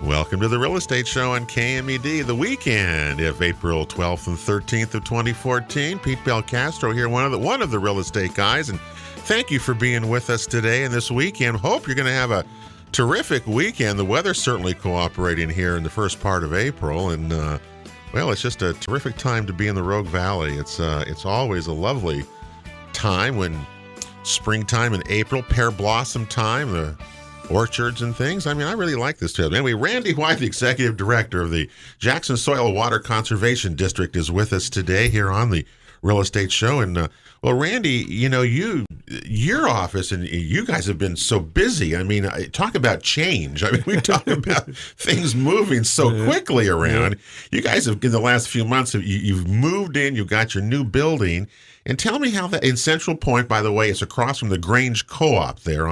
Welcome to the Real Estate Show on KMED, the weekend of April 12th and 13th of 2014. Pete Belcastro here, one of the real estate guys, and thank you for being with us today and this weekend. Hope you're going to have a terrific weekend. The weather's certainly cooperating here in the first part of April, and well, it's just a terrific time to be in the Rogue Valley. It's always a lovely time when springtime in April, pear blossom time, the orchards and things. I mean, I really like this too. Anyway, Randy White, the executive director of the Jackson Soil Water Conservation District, is with us today here on the Real Estate Show. And well, Randy, you know, your office and you guys have been so busy. I mean, talk about change. I mean, we talk about things moving so quickly around. You guys have, in the last few months, you've moved in, you've got your new building. And tell me how that, in Central Point, by the way, it's across from the Grange Co-op there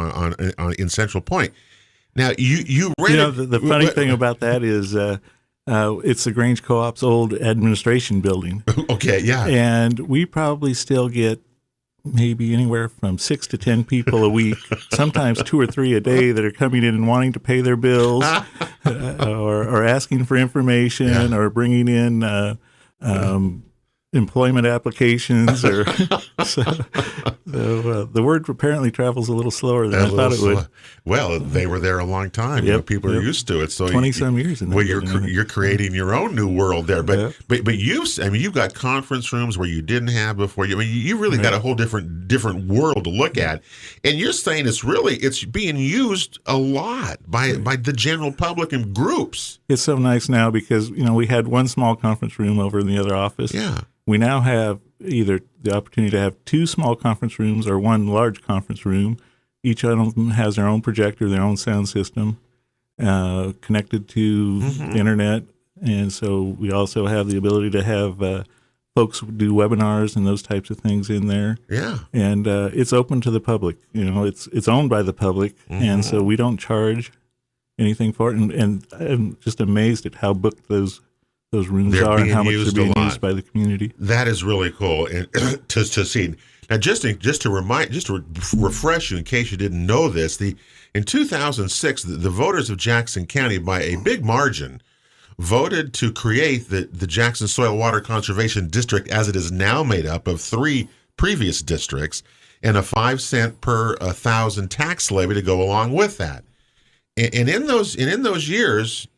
in Central Point. Now, you rented... You know, the funny thing about that is it's the Grange Co-op's old administration building. Okay, yeah. And we probably still get maybe anywhere from 6 to 10 people a week, sometimes 2 or 3 a day, that are coming in and wanting to pay their bills or asking for information or bringing in... employment applications, or the word apparently travels a little slower than I thought it would. Well, they were there a long time. Yep, you know, people are used to it. So 20-some years. Well, you're creating your own new world there. But you've got conference rooms where you didn't have before. I mean, you really got a whole different world to look at. And you're saying it's being used a lot by the general public and groups. It's so nice now because, you know, we had one small conference room over in the other office. Yeah. We now have either the opportunity to have 2 small conference rooms or 1 large conference room. Each of them has their own projector, their own sound system, connected to the internet. And so we also have the ability to have folks do webinars and those types of things in there. Yeah. And it's open to the public. You know, it's owned by the public, and so we don't charge anything for it. And I'm just amazed at how booked those rooms are and how much they're being used by the community. That is really cool, and to see. Now, just to refresh you, in case you didn't know this, in 2006, the voters of Jackson County, by a big margin, voted to create the Jackson Soil Water Conservation District, as it is now made up of 3 previous districts, and a 5 cent per 1,000 tax levy to go along with that. And in those years,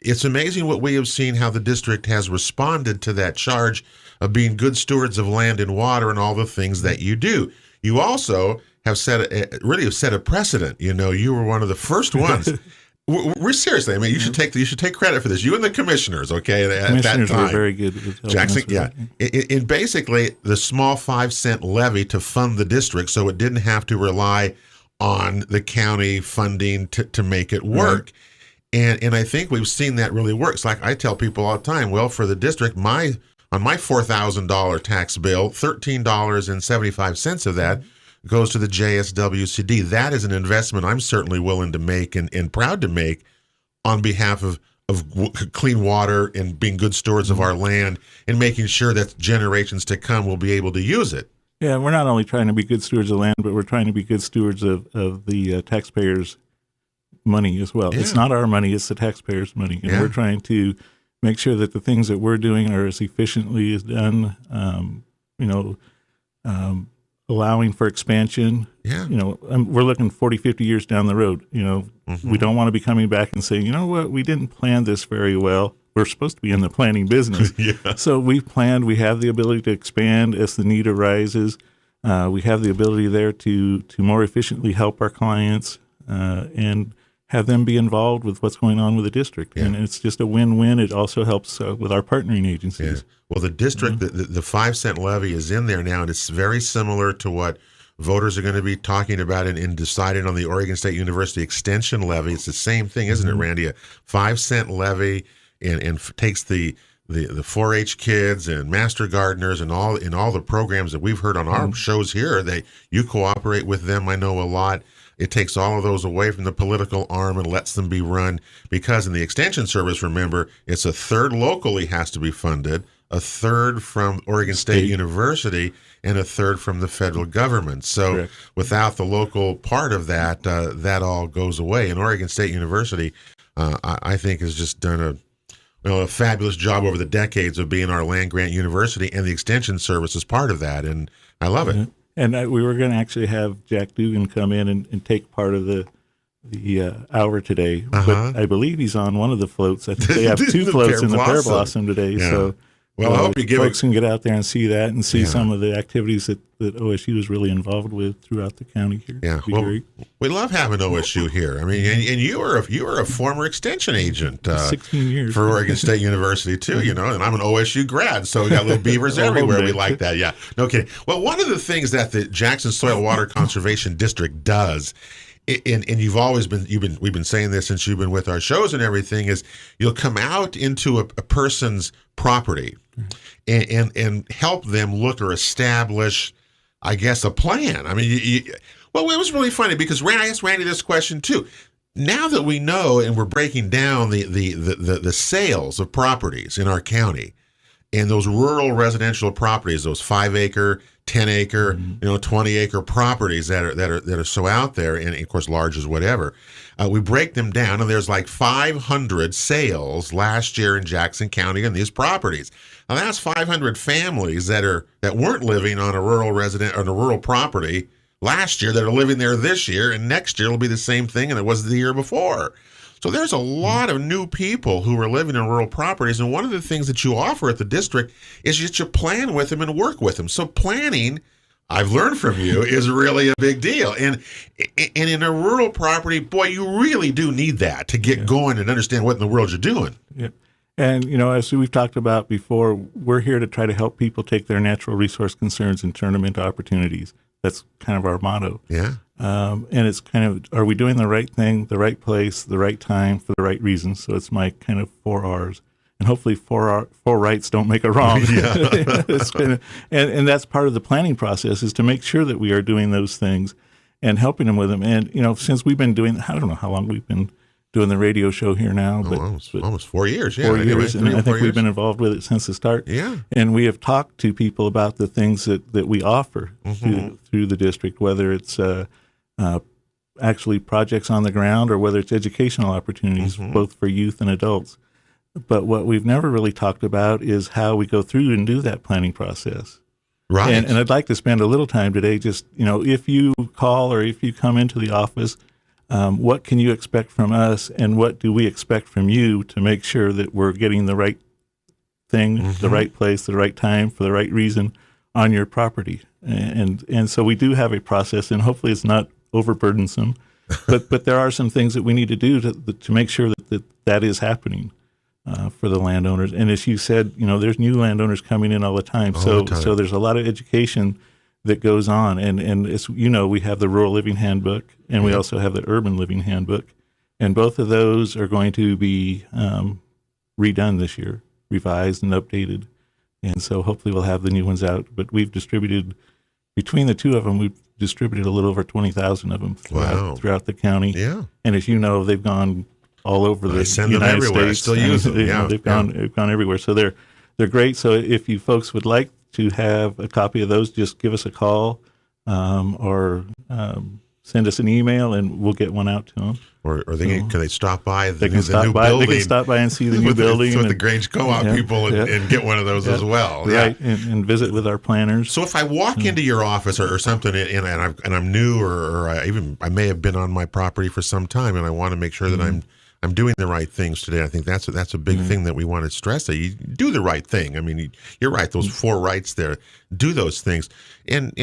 it's amazing what we have seen, how the district has responded to that charge of being good stewards of land and water and all the things that you do. You also have set a precedent. You know, you were one of the first ones. We're seriously. I mean, you should take credit for this. You and the commissioners, okay? At that time, were very good with Jackson. Yeah, in basically the small 5 cent levy to fund the district, so it didn't have to rely on the county funding to make it work. Right. And I think we've seen that really work. It's like I tell people all the time, well, for the district, on my $4,000 tax bill, $13.75 of that goes to the JSWCD. That is an investment I'm certainly willing to make and proud to make on behalf of clean water and being good stewards of our land and making sure that generations to come will be able to use it. Yeah, we're not only trying to be good stewards of land, but we're trying to be good stewards of the taxpayers' money as well. Yeah. It's not our money, it's the taxpayers' money. And we're trying to make sure that the things that we're doing are as efficiently as done, allowing for expansion. Yeah. You know, we're looking 40, 50 years down the road. You know, we don't want to be coming back and saying, you know what, we didn't plan this very well. We're supposed to be in the planning business. So we've planned, we have the ability to expand as the need arises. We have the ability there to more efficiently help our clients and have them be involved with what's going on with the district. Yeah. And it's just a win-win. It also helps with our partnering agencies. Yeah. Well, the district, the 5 cent levy is in there now, and it's very similar to what voters are going to be talking about and deciding on the Oregon State University extension levy. It's the same thing, isn't it, Randy? A 5 cent levy and takes the 4-H kids and master gardeners and all the programs that we've heard on our shows here. You cooperate with them, I know, a lot. It takes all of those away from the political arm and lets them be run, because in the extension service, remember, it's a third locally has to be funded, a third from Oregon State University, and a third from the federal government. So without the local part of that, that all goes away. And Oregon State University, I think has just done a fabulous job over the decades of being our land-grant university, and the Extension Service is part of that, and I love it. And we were going to actually have Jack Dugan come in and take part of the hour today, but I believe he's on one of the floats. I think they have two floats in the Pear Blossom today, so well, I hope folks can get out there and see that and see some of the activities that OSU is really involved with throughout the county here. Yeah, we love having OSU here. I mean, and you were a former extension agent 16 years for Oregon State University too, and I'm an OSU grad, so we got little beavers everywhere. We like that. Yeah, no kidding. Well, one of the things that the Jackson Soil Water Conservation District does, and we've been saying this since you've been with our shows and everything, is you'll come out into a person's property and help them look or establish, I guess, a plan. I mean, well, it was really funny because I asked Randy this question too. Now that we know and we're breaking down the sales of properties in our county, and those rural residential properties, those 5-acre, 10-acre, 20-acre properties that are so out there, and of course large as whatever, we break them down, and there's like 500 sales last year in Jackson County on these properties. Now that's 500 families that weren't living on a rural property last year that are living there this year, and next year will be the same thing, and it was the year before. So there's a lot of new people who are living in rural properties, and one of the things that you offer at the district is that you plan with them and work with them. So planning, I've learned from you, is really a big deal. And in a rural property, boy, you really do need that to get going and understand what in the world you're doing. Yeah. And, as we've talked about before, we're here to try to help people take their natural resource concerns and turn them into opportunities. That's kind of our motto. Yeah. And it's kind of, are we doing the right thing, the right place, the right time, for the right reasons? So it's my kind of 4 R's. And hopefully four rights don't make a wrong. Yeah. And that's part of the planning process, is to make sure that we are doing those things and helping them with them. And, since we've been doing, I don't know how long we've been doing the radio show here now. But almost 4 years. Yeah, 4 years. And I think we've been involved with it since the start. Yeah. And we have talked to people about the things that we offer through the district, whether it's actually projects on the ground or whether it's educational opportunities, both for youth and adults. But what we've never really talked about is how we go through and do that planning process. Right. And I'd like to spend a little time today just, if you call or if you come into the office, what can you expect from us, and what do we expect from you to make sure that we're getting the right thing, the right place, the right time, for the right reason on your property. And so we do have a process, and hopefully it's not overburdensome, but there are some things that we need to do to make sure that is happening for the landowners. And as you said, there's new landowners coming in all the time. So there's a lot of education that goes on. And as we have the Rural Living Handbook, and we also have the Urban Living Handbook. And both of those are going to be redone this year, revised and updated. And so hopefully we'll have the new ones out. But we've distributed, between the two of them, we've distributed a little over 20,000 of them throughout the county. Yeah. And as you know, they've gone all over the United States. I still use them. They've gone everywhere. So they're great. So if you folks would like to have a copy of those, just give us a call or send us an email, and we'll get one out to them. Or can they stop by the new building? They can stop by and see the new building. With the Grange Co-op people and get one of those as well. Right, and visit with our planners. So if I walk into your office or something, and I'm new, or I may have been on my property for some time, and I want to make sure that I'm doing the right things today. I think that's a big thing that we want to stress, that you do the right thing. I mean, you're right. Those 4 rights there, do those things. And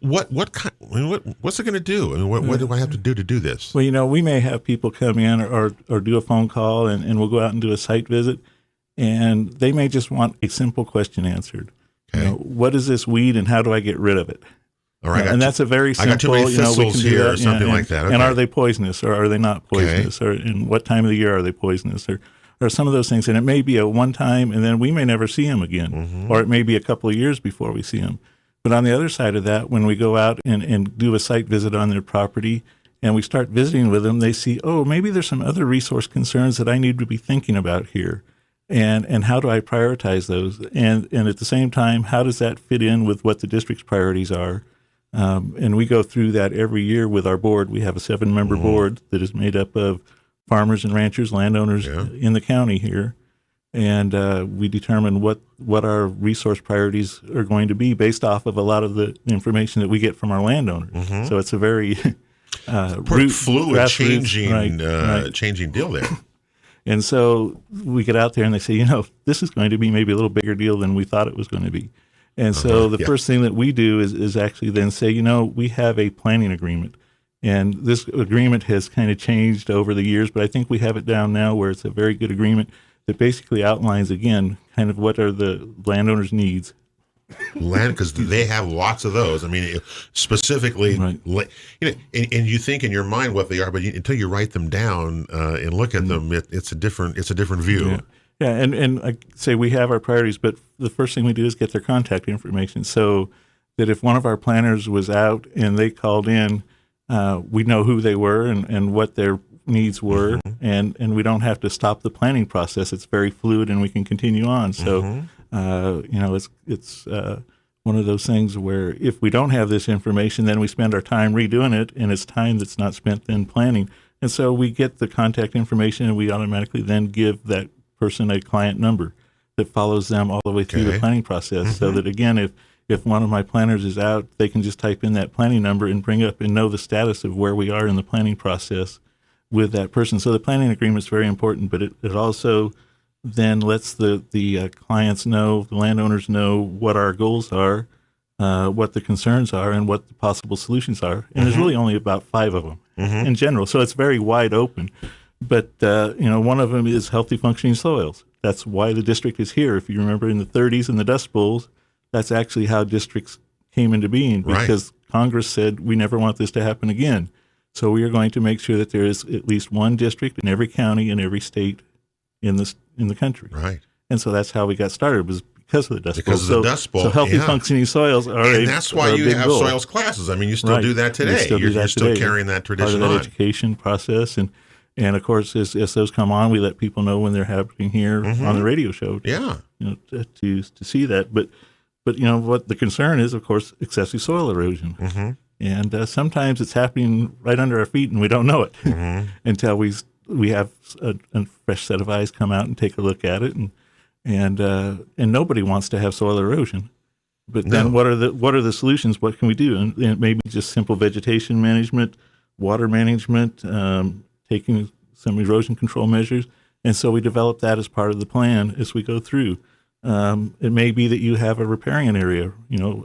what's it going to do? I mean, what do I have to do this? Well, we may have people come in or do a phone call, and we'll go out and do a site visit, and they may just want a simple question answered. Okay. What is this weed, and how do I get rid of it? All right, and that's a very simple. I got too many thistles here, or something like that. Okay. And are they poisonous, or are they not poisonous, or in what time of the year are they poisonous, or some of those things? And it may be a one time, and then we may never see them again, or it may be a couple of years before we see them. But on the other side of that, when we go out and do a site visit on their property, and we start visiting with them, they see, maybe there's some other resource concerns that I need to be thinking about here. And how do I prioritize those? And at the same time, how does that fit in with what the district's priorities are? And we go through that every year with our board. We have a 7-member board that is made up of farmers and ranchers, landowners in the county here, and we determine what our resource priorities are going to be based off of a lot of the information that we get from our landowners. Mm-hmm. So it's a very fluid, changing deal there. And so we get out there and they say, this is going to be maybe a little bigger deal than we thought it was going to be. And so the first thing that we do is actually then say, we have a planning agreement. And this agreement has kind of changed over the years, but I think we have it down now where it's a very good agreement that basically outlines, again, kind of what are the landowners' needs. Because they have lots of those. I mean, specifically, and you think in your mind what they are, but until you write them down and look at them, it's a different view. Yeah, and I say we have our priorities, but the first thing we do is get their contact information so that if one of our planners was out and they called in, we know who they were and what their needs were, and we don't have to stop the planning process. It's very fluid, and we can continue on. So, it's one of those things where if we don't have this information, then we spend our time redoing it, and it's time that's not spent then planning. And so we get the contact information, and we automatically then give that person a client number that follows them all the way through the planning process, so that, again, if one of my planners is out, they can just type in that planning number and bring up and know the status of where we are in the planning process with that person. So the planning agreement is very important, but it also then lets the clients know, the landowners know what our goals are, what the concerns are, and what the possible solutions are. And there's really only about 5 of them in general. So it's very wide open. But, one of them is healthy functioning soils. That's why the district is here. If you remember in the 30s in the Dust Bowls, that's actually how districts came into being, because Congress said we never want this to happen again. So we are going to make sure that there is at least one district in every county and every state in the country. Right. And so that's how we got started, was because of the Dust Bowl. Because of the Dust Bowl. So healthy functioning soils are and that's why you have goal. Soils classes. I mean, you still do that today. You're still carrying that tradition part of that education process. And of course, as those come on, we let people know when they're happening here on the radio show. To see that. But what the concern is, of course, excessive soil erosion. And sometimes it's happening right under our feet, and we don't know it until we have a fresh set of eyes come out and take a look at it. And nobody wants to have soil erosion. But then what are the solutions? What can we do? And maybe just simple vegetation management, water management, taking some erosion control measures. And so we develop that as part of the plan as we go through. It may be that you have a riparian area,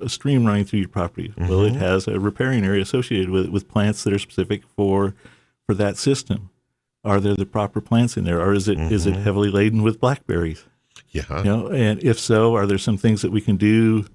a stream running through your property. Well, it has a riparian area associated with it, with plants that are specific for that system. Are there the proper plants in there, or is it heavily laden with blackberries? Yeah. And if so, are there some things that we can do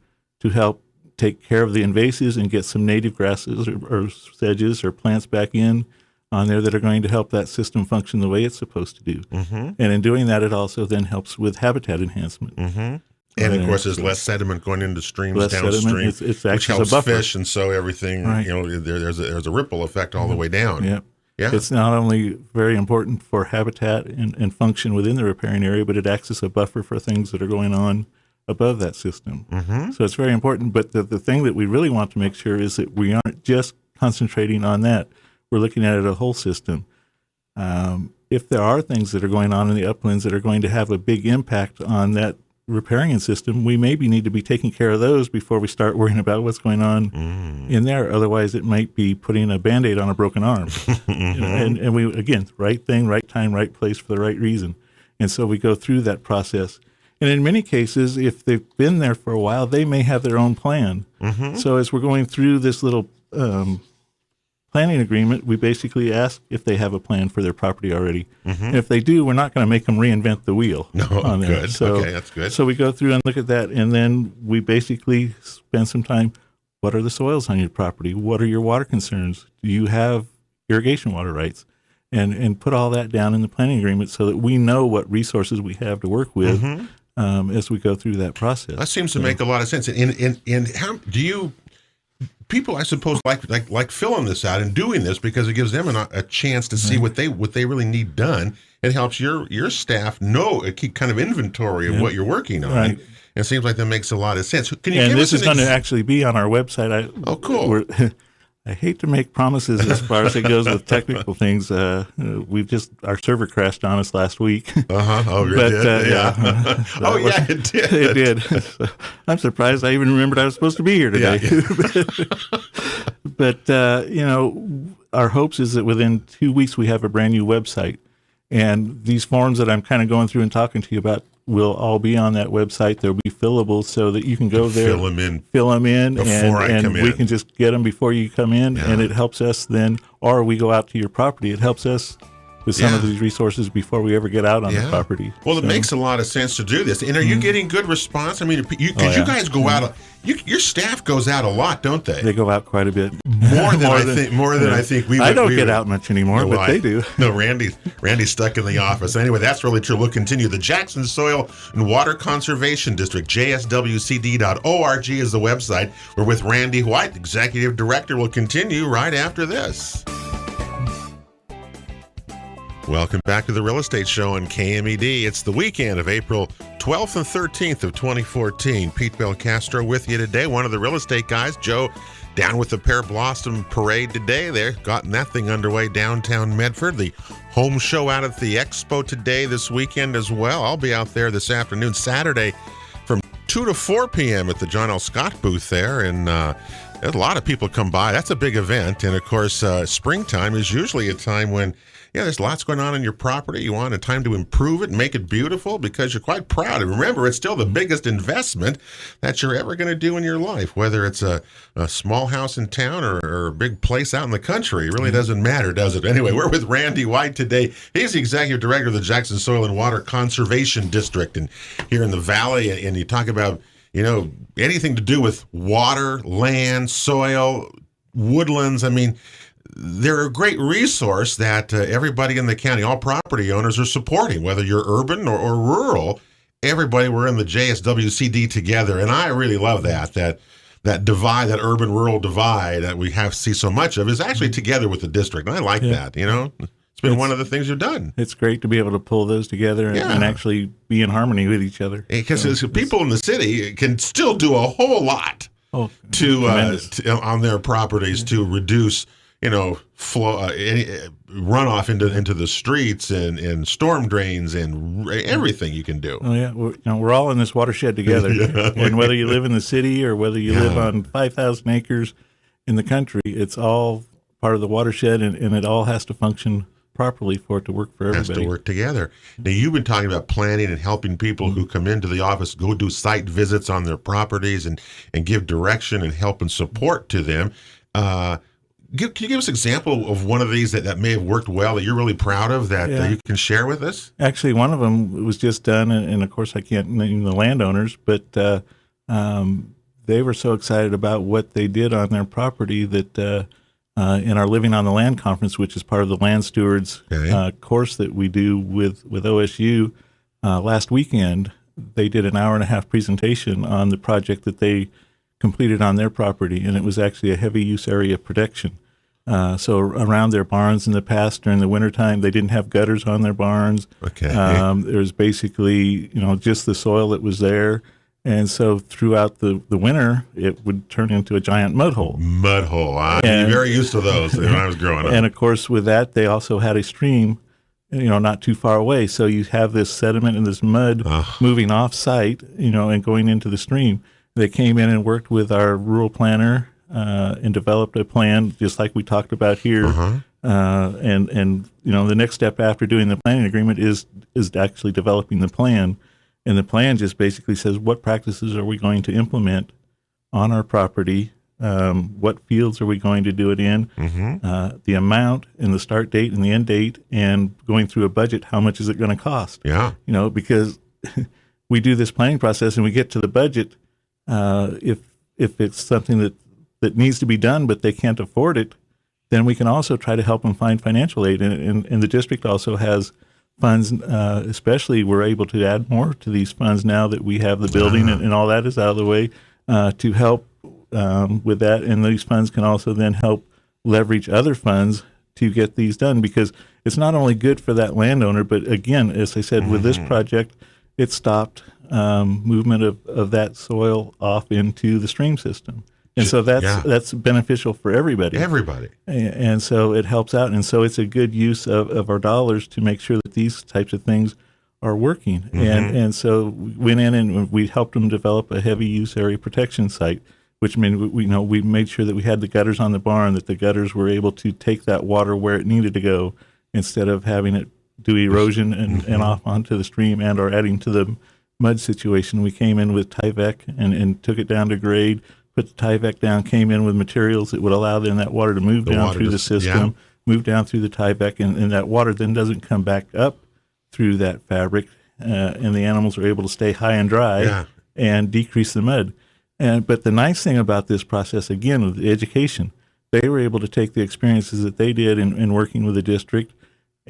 to help take care of the invasives and get some native grasses or sedges or plants back in on there that are going to help that system function the way it's supposed to do. And in doing that, it also then helps with habitat enhancement. And of course, there's less sediment going into streams downstream, which helps fish, and so everything. There's a ripple effect all the way down. Yeah. It's not only very important for habitat and function within the riparian area, but it acts as a buffer for things that are going on above that system. So it's very important. But the thing that we really want to make sure is that we aren't just concentrating on that. We're looking at it a whole system. If there are things that are going on in the uplands that are going to have a big impact on that riparian system, we maybe need to be taking care of those before we start worrying about what's going on in there. Otherwise, it might be putting a Band-Aid on a broken arm. And we, again, right thing, right time, right place for the right reason. And so we go through that process. And in many cases, if they've been there for a while, they may have their own plan. So as we're going through this little planning agreement, we basically ask if they have a plan for their property already. And if they do, we're not going to make them reinvent the wheel. On there. Good. So, okay, that's good. So we go through and look at that, and then we basically spend some time. What are the soils on your property? What are your water concerns? Do you have irrigation water rights? And put all that down in the planning agreement so that we know what resources we have to work with as we go through that process. That seems to make a lot of sense. And how do you... People, I suppose, like filling this out and doing this because it gives them a chance to see what they really need done. It helps your staff know, keep kind of inventory of what you're working on. And it seems like that makes a lot of sense. Can you? And this is going to actually be on our website. Cool. I hate to make promises as far as it goes with technical things. Our server crashed on us last week. Oh, it did? Yeah. It did. It did. So I'm surprised I even remembered I was supposed to be here today. Yeah. But our hopes is that within 2 weeks we have a brand new website. And these forms that I'm kind of going through and talking to you about will all be on that website. They'll be fillable so that you can go there, fill them in before I come in. We can just get them before you come in, and it helps us then, or we go out to your property. It helps us with some of these resources before we ever get out on the property. Well, it makes a lot of sense to do this. And are you getting good response? I mean, because you guys go out, your staff goes out a lot, don't they? They go out quite a bit. More than I think we would. I don't get out much anymore, but they do. No, Randy's stuck in the office. Anyway, that's really true. We'll continue. The Jackson Soil and Water Conservation District, JSWCD.org is the website. We're with Randy White, Executive Director. We'll continue right after this. Welcome back to the Real Estate Show on KMED. It's the weekend of April 12th and 13th of 2014. Pete Belcastro with you today. One of the real estate guys, Joe, down with the Pear Blossom Parade today. They're gotten that thing underway downtown Medford. The home show out at the Expo today, this weekend as well. I'll be out there this afternoon, Saturday, from 2 to 4 p.m. at the John L. Scott booth there. And a lot of people come by. That's a big event. And, of course, springtime is usually a time when there's lots going on in your property. You want a time to improve it and make it beautiful because you're quite proud. And remember, it's still the biggest investment that you're ever going to do in your life, whether it's a small house in town or a big place out in the country. It really doesn't matter, does it? Anyway, we're with Randy White today. He's the Executive Director of the Jackson Soil and Water Conservation District and here in the Valley. And you talk about, anything to do with water, land, soil, woodlands. I mean, they're a great resource that everybody in the county, all property owners, are supporting, whether you're urban or rural. Everybody, we're in the JSWCD together, and I really love that divide, that urban-rural divide that we see so much of, is actually together with the district, and I like that, It's been one of the things you've done. It's great to be able to pull those together and actually be in harmony with each other. Because people in the city can still do a whole lot to on their properties to reduce flow, runoff into the streets and storm drains and everything you can do. Oh yeah, we're all in this watershed together. And whether you live in the city or whether you live on 5,000 acres in the country, it's all part of the watershed, and it all has to function properly for it to work for everybody. It has to work together. Now, you've been talking about planning and helping people who come into the office go do site visits on their properties and give direction and help and support to them. Can you give us an example of one of these that may have worked well that you're really proud of that you can share with us? Actually, one of them was just done, and of course I can't name the landowners, but they were so excited about what they did on their property that in our Living on the Land conference, which is part of the Land Stewards course that we do with OSU, last weekend, they did an hour-and-a-half presentation on the project that they completed on their property, and it was actually a heavy use area protection. So around their barns in the past, during the wintertime, they didn't have gutters on their barns. Okay. There was basically, just the soil that was there. And so throughout the winter, it would turn into a giant mud hole. Mud hole. I'm very used to those when I was growing up. And of course, with that, they also had a stream, not too far away. So you have this sediment and this mud moving off site, and going into the stream. They came in and worked with our rural planner and developed a plan, just like we talked about here. And the next step after doing the planning agreement is actually developing the plan. And the plan just basically says, what practices are we going to implement on our property? What fields are we going to do it in? The amount and the start date and the end date, and going through a budget, how much is it going to cost? Yeah. Because we do this planning process and we get to the budget. If it's something that needs to be done, but they can't afford it, then we can also try to help them find financial aid. And the district also has funds, especially we're able to add more to these funds now that we have the building and all that is out of the way, to help with that. And these funds can also then help leverage other funds to get these done, because it's not only good for that landowner, but again, as I said, with this project, it stopped movement of that soil off into the stream system. And so that's beneficial for everybody. Everybody. And so it helps out. And so it's a good use of our dollars to make sure that these types of things are working. Mm-hmm. And so we went in and we helped them develop a heavy use area protection site, which meant we made sure that we had the gutters on the barn, that the gutters were able to take that water where it needed to go instead of having it do erosion and off onto the stream and or adding to the mud situation. We came in with Tyvek and took it down to grade, put the Tyvek down, came in with materials that would allow then that water to move down through the system, move down through the Tyvek, and that water then doesn't come back up through that fabric, and the animals are able to stay high and dry and decrease the mud. But the nice thing about this process, again, with the education, they were able to take the experiences that they did in working with the district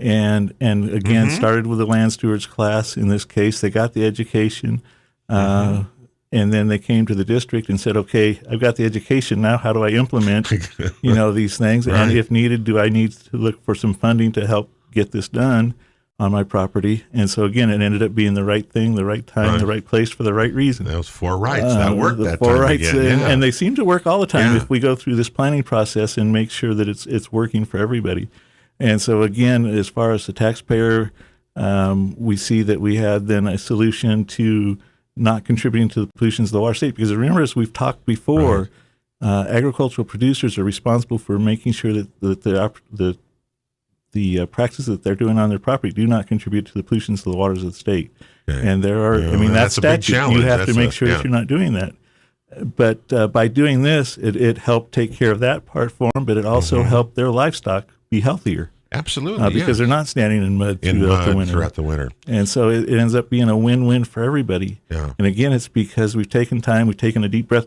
and again, started with the land stewards class. In this case, they got the education, and then they came to the district and said, okay, I've got the education. Now how do I implement, these things? Right. And if needed, do I need to look for some funding to help get this done on my property? And so again, it ended up being the right thing, the right time, the right place for the right reason. Those 4 rights that worked that 4 time rights, again. And they seem to work all the time if we go through this planning process and make sure that it's working for everybody. And so again, as far as the taxpayer, we see that we had then a solution to not contributing to the pollutions of the water state. Because remember, as we've talked before, agricultural producers are responsible for making sure that the practices that they're doing on their property do not contribute to the pollutions of the waters of the state. Okay. And there are, that's statute. You have to make sure that you're not doing that. But by doing this, it helped take care of that part for them, but it also helped their livestock be healthier. Absolutely, because they're not standing in mud throughout the winter. And so it ends up being a win-win for everybody. Yeah. And again, it's because we've taken time, we've taken a deep breath,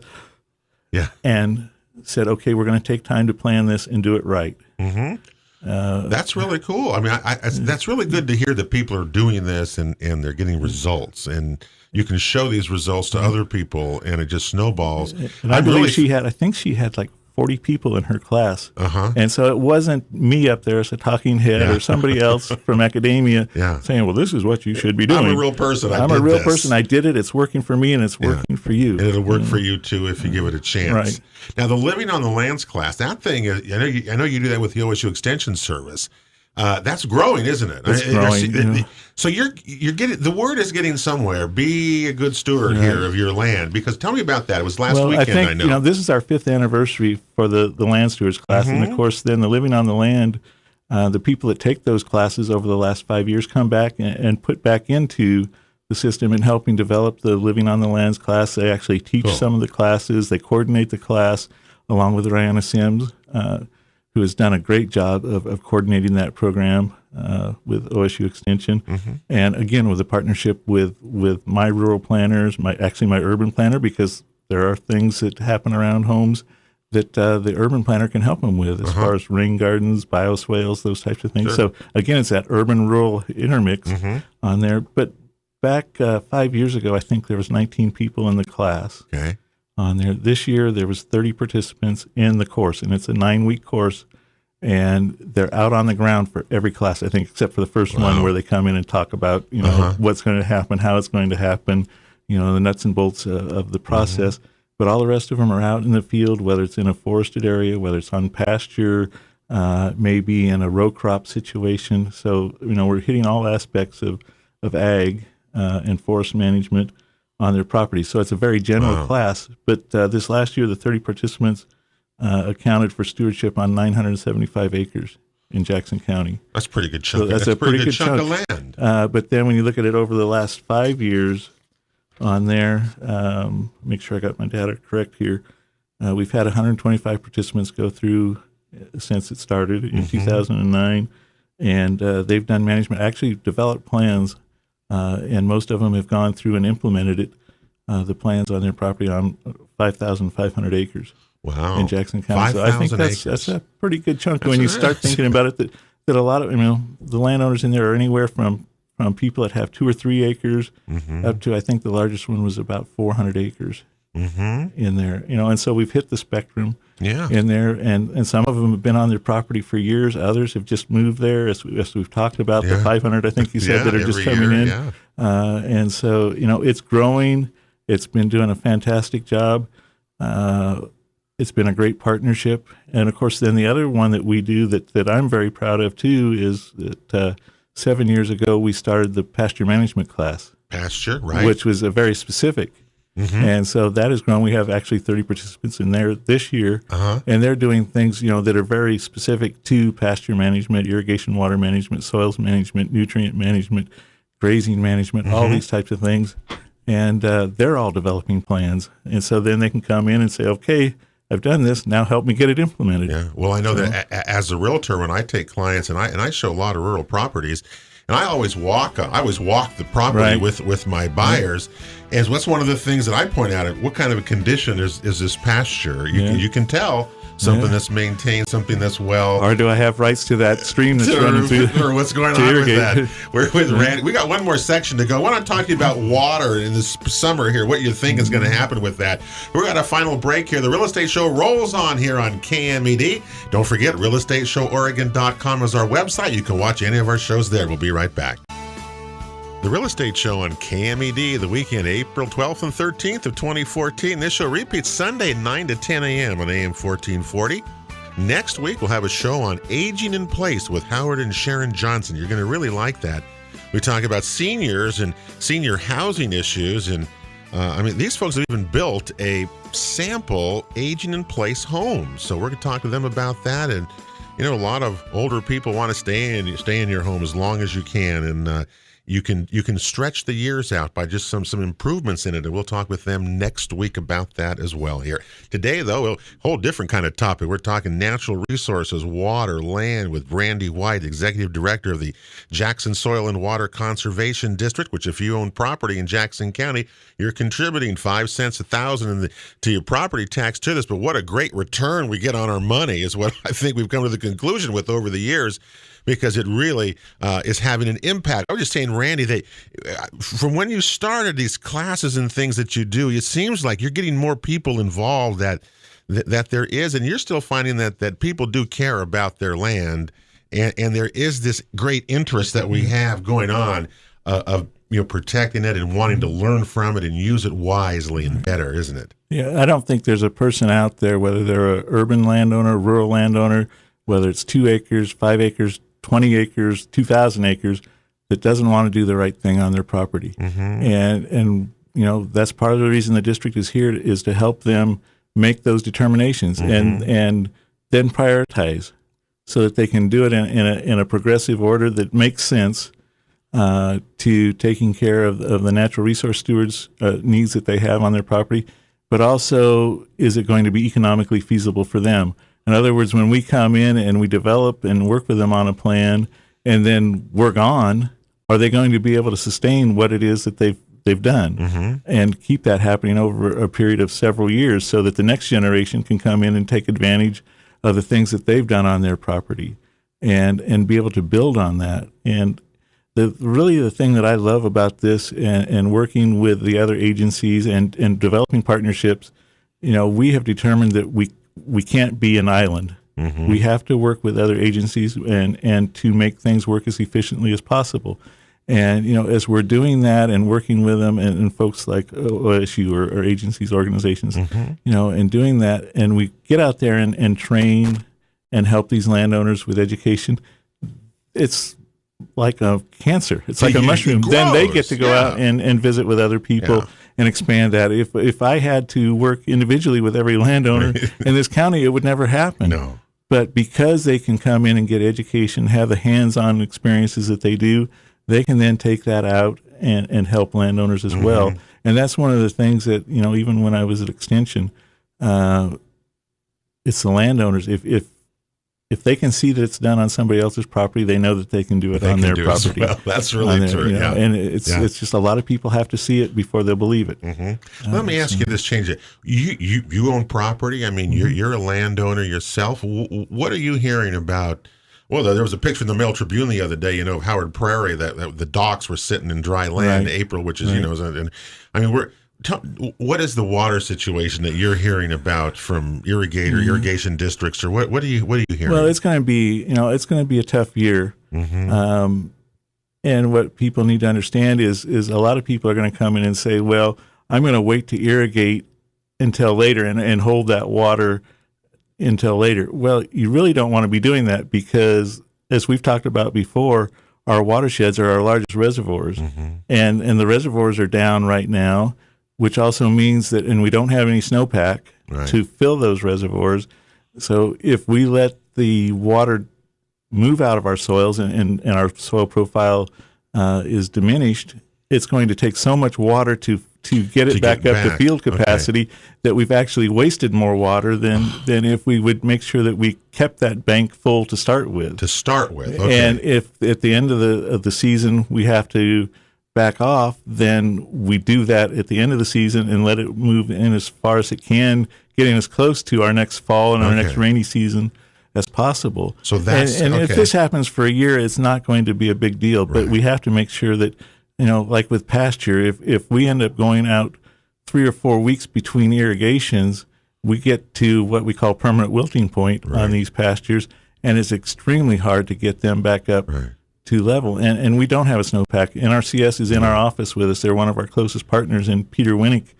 and said, okay, we're going to take time to plan this and do it right. Mm-hmm. That's really cool. I mean, that's really good to hear that people are doing this and they're getting results, and you can show these results to other people, and it just snowballs. And I believe she had like 40 people in her class. And so it wasn't me up there as a talking head or somebody else from academia saying, well, this is what you should be doing. I'm a real person. I'm a real person. I did it. It's working for me, and it's working for you. And it'll work for you, too, if you give it a chance. Right. Now, the Living on the Lands class, that thing, I know you do that with the OSU Extension Service. That's growing, isn't it? It's growing. So you're getting, the word is getting somewhere. Be a good steward here of your land. Because tell me about that. It was last weekend, I know. This is our 5th anniversary for the land stewards class, and of course, then the Living on the Land. The people that take those classes over the last 5 years come back and put back into the system and helping develop the Living on the Lands class. They actually teach some of the classes. They coordinate the class along with Rihanna Sims, who has done a great job of coordinating that program with OSU Extension. And again, with a partnership with my rural planners, my urban planner, because there are things that happen around homes that the urban planner can help them with as far as rain gardens, bioswales, those types of things. Sure. So again, it's that urban-rural intermix on there. But back 5 years ago, I think there was 19 people in the class. Okay. On there. This year, there was 30 participants in the course, and it's a 9-week course, and they're out on the ground for every class, I think, except for the first one where they come in and talk about, what's going to happen, how it's going to happen, the nuts and bolts of the process. But all the rest of them are out in the field, whether it's in a forested area, whether it's on pasture, maybe in a row crop situation. So, we're hitting all aspects of ag and forest management on their property. So it's a very general class. But this last year, the 30 participants accounted for stewardship on 975 acres in Jackson County. That's a pretty good chunk. So that's a pretty good chunk of land. But then when you look at it over the last 5 years on there, make sure I got my data correct here, we've had 125 participants go through since it started in 2009. And they've done management, actually developed plans, and most of them have gone through and implemented it, the plans on their property on 5,500 acres in Jackson County. So I think that's a pretty good chunk when you start thinking about it, that a lot of, the landowners in there are anywhere from people that have 2 or 3 acres up to, I think the largest one was about 400 acres in there, and so we've hit the spectrum in there, and some of them have been on their property for years. Others have just moved there, as we've talked about, the 500, I think you said, that are just coming in. And so, it's growing. It's been doing a fantastic job. It's been a great partnership. And of course, then the other one that we do that I'm very proud of too is that 7 years ago we started the pasture management class. Pasture, right. Which was a very specific. And so that has grown. We have actually 30 participants in there this year, and they're doing things, that are very specific to pasture management, irrigation, water management, soils management, nutrient management, grazing management, all these types of things. And they're all developing plans. And so then they can come in and say, okay, I've done this. Now help me get it implemented. Yeah. Well, I know that as a realtor, when I take clients and I show a lot of rural properties, and I always walk the property with my buyers. And what's one of the things that I point out? What kind of a condition is this pasture? You can tell something that's maintained, something that's well. Or do I have rights to that stream that's running through? Or what's going on with that? We're with Randy. We got one more section to go. I want to talk to you about water in this summer here, what you think is going to happen with that. We're got a final break here. The Real Estate Show rolls on here on KMED. Don't forget, realestateshoworegon.com is our website. You can watch any of our shows there. We'll be right back. The Real Estate Show on KMED, the weekend, April 12th and 13th of 2014. This show repeats Sunday, 9 to 10 a.m. on AM 1440. Next week, we'll have a show on aging in place with Howard and Sharon Johnson. You're going to really like that. We talk about seniors and senior housing issues. And, these folks have even built a sample aging in place home. So we're going to talk to them about that. And, a lot of older people want to stay in your home as long as you can. And, you can stretch the years out by just some improvements in it, and we'll talk with them next week about that as well here. Today, though, a whole different kind of topic. We're talking natural resources, water, land with Brandy White, Executive Director of the Jackson Soil and Water Conservation District, which if you own property in Jackson County, you're contributing 5 cents a thousand to your property tax to this. But what a great return we get on our money is what I think we've come to the conclusion with over the years, because it really is having an impact. I was just saying, Randy, that from when you started these classes and things that you do, it seems like you're getting more people involved that there is, and you're still finding that people do care about their land, and there is this great interest that we have going on of protecting it and wanting to learn from it and use it wisely and better, isn't it? Yeah, I don't think there's a person out there, whether they're an urban landowner, rural landowner, whether it's 2 acres, 5 acres, 20 acres, 2,000 acres, that doesn't want to do the right thing on their property. And that's part of the reason the district is here, is to help them make those determinations and then prioritize so that they can do it in a progressive order that makes sense to taking care of the natural resource stewards' needs that they have on their property, but also, is it going to be economically feasible for them? In other words, when we come in and we develop and work with them on a plan and then we're gone, are they going to be able to sustain what it is that they've done and keep that happening over a period of several years so that the next generation can come in and take advantage of the things that they've done on their property and be able to build on that? And the thing that I love about this and working with the other agencies and developing partnerships, we have determined that we can't be an island. We have to work with other agencies and to make things work as efficiently as possible. And, as we're doing that and working with them and folks like OSU or agencies, organizations, and doing that, and we get out there and train and help these landowners with education, it's like a cancer. It's like a mushroom. Then they get to go out and visit with other people and expand that. If I had to work individually with every landowner in this county, it would never happen. No. But because they can come in and get education, have the hands-on experiences that they do, they can then take that out and help landowners as well. And that's one of the things that, even when I was at Extension, it's the landowners. If they can see that it's done on somebody else's property, they know that they can do it on their property. Well. That's really true. And it's just a lot of people have to see it before they'll believe it. Let me ask you this: change it. You own property. I mean, you're a landowner yourself. What are you hearing about? Well, there was a picture in the Mail Tribune the other day, of Howard Prairie that the docks were sitting in dry land in April, which is what is the water situation that you're hearing about from irrigation districts, or what are you hearing? Well, it's going to be a tough year. And what people need to understand is a lot of people are going to come in and say, well, I'm going to wait to irrigate until later and hold that water until later. Well, you really don't want to be doing that because, as we've talked about before, our watersheds are our largest reservoirs, and the reservoirs are down right now, which also means that, and we don't have any snowpack to fill those reservoirs. So if we let the water move out of our soils and our soil profile is diminished, it's going to take so much water to get it back up to field capacity that we've actually wasted more water than if we would make sure that we kept that bank full to start with. And if at the end of the season we have to back off, then we do that at the end of the season and let it move in as far as it can, getting as close to our next fall and our next rainy season as possible. So that's and if this happens for a year, it's not going to be a big deal. But we have to make sure that, like with pasture, if we end up going out 3 or 4 weeks between irrigations, we get to what we call permanent wilting point on these pastures, and it's extremely hard to get them back up to level. And we don't have a snowpack. NRCS is in our office with us. They're one of our closest partners, and Peter Winnick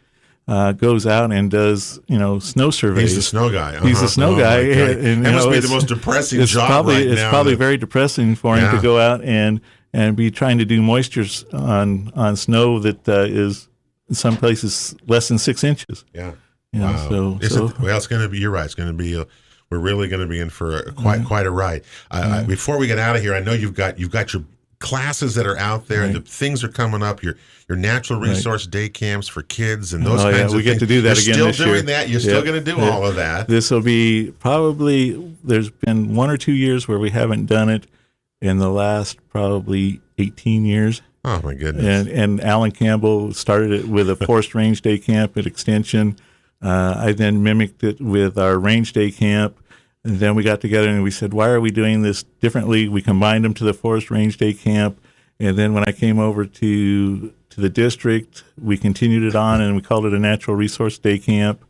goes out and does, snow surveys. He's the snow guy. He's the snow guy. And, that must be the most depressing job right now. It's probably very depressing for him to go out and be trying to do moistures on snow that is in some places less than 6 inches. Yeah. Wow. It's going to be, you're right. It's going to be, we're really going to be in for quite a ride. Before we get out of here, I know you've got your classes that are out there, and the things are coming up. Your natural resource day camps for kids and those kinds of things. We get to do that again this year. You're still doing that. You're still going to do all of that. This will be probably, there's been 1 or 2 years where we haven't done it in the last probably 18 years. Oh, my goodness. And Alan Campbell started it with a forest range day camp at Extension. I then mimicked it with our range day camp. And then we got together and we said, why are we doing this differently? We combined them to the forest range day camp. And then when I came over to the district, we continued it on and we called it a natural resource day camp.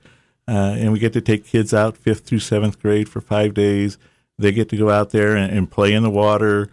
And we get to take kids out 5th through 7th grade for 5 days. They get to go out there and play in the water,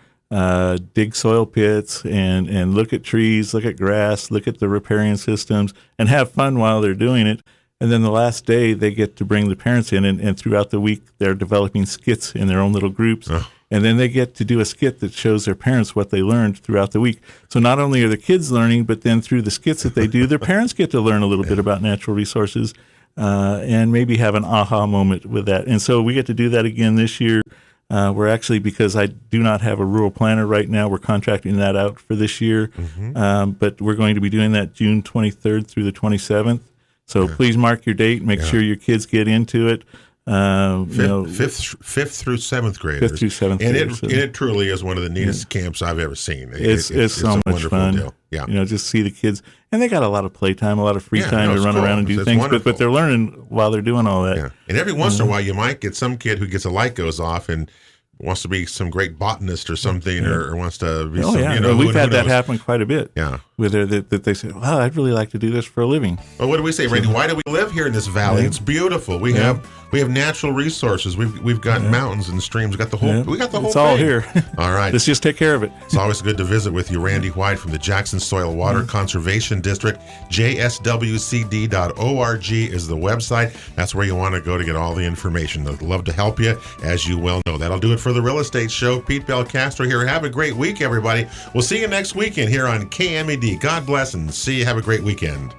dig soil pits, and look at trees, look at grass, look at the riparian systems, and have fun while they're doing it. And then the last day, they get to bring the parents in, and throughout the week, they're developing skits in their own little groups. Oh. And then they get to do a skit that shows their parents what they learned throughout the week. So not only are the kids learning, but then through the skits that they do, their parents get to learn a little bit about natural resources and maybe have an aha moment with that. And so we get to do that again this year. We're actually, because I do not have a rural planner right now, we're contracting that out for this year. But we're going to be doing that June 23rd through the 27th. So please mark your date. Make sure your kids get into it. Fifth through seventh graders. 5th through 7th graders. And it truly is one of the neatest camps I've ever seen. It's so much fun. Deal. Yeah. Just see the kids. And they got a lot of playtime, a lot of free time to run around and do things. But they're learning while they're doing all that. Yeah. And every once in a while, you might get some kid who gets a light goes off and wants to be some great botanist or something, or wants to be we've had that happen quite a bit. Yeah. With that they say, well, I'd really like to do this for a living. Well, what do we say, Randy? Why do we live here in this valley? It's beautiful. We have natural resources. We've got mountains and streams. We got the whole thing. It's all here. All right. Let's just take care of it. It's always good to visit with you, Randy White from the Jackson Soil Water Conservation District. JSWCD.org is the website. That's where you want to go to get all the information. I'd love to help you, as you well know. That'll do it for the Real Estate Show. Pete Belcastro here. Have a great week, everybody. We'll see you next weekend here on KMED. God bless and see you. Have a great weekend.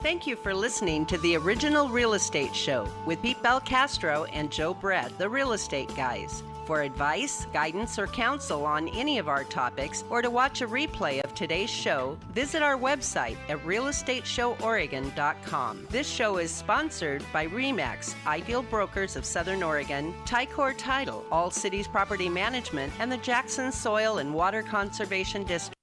Thank you for listening to the original Real Estate Show with Pete Belcastro and Joe Brett, the Real Estate Guys. For advice, guidance, or counsel on any of our topics, or to watch a replay of today's show, visit our website at realestateShowOregon.com. This show is sponsored by RE/MAX, Ideal Brokers of Southern Oregon, Ticor Title, All Cities Property Management, and the Jackson Soil and Water Conservation District.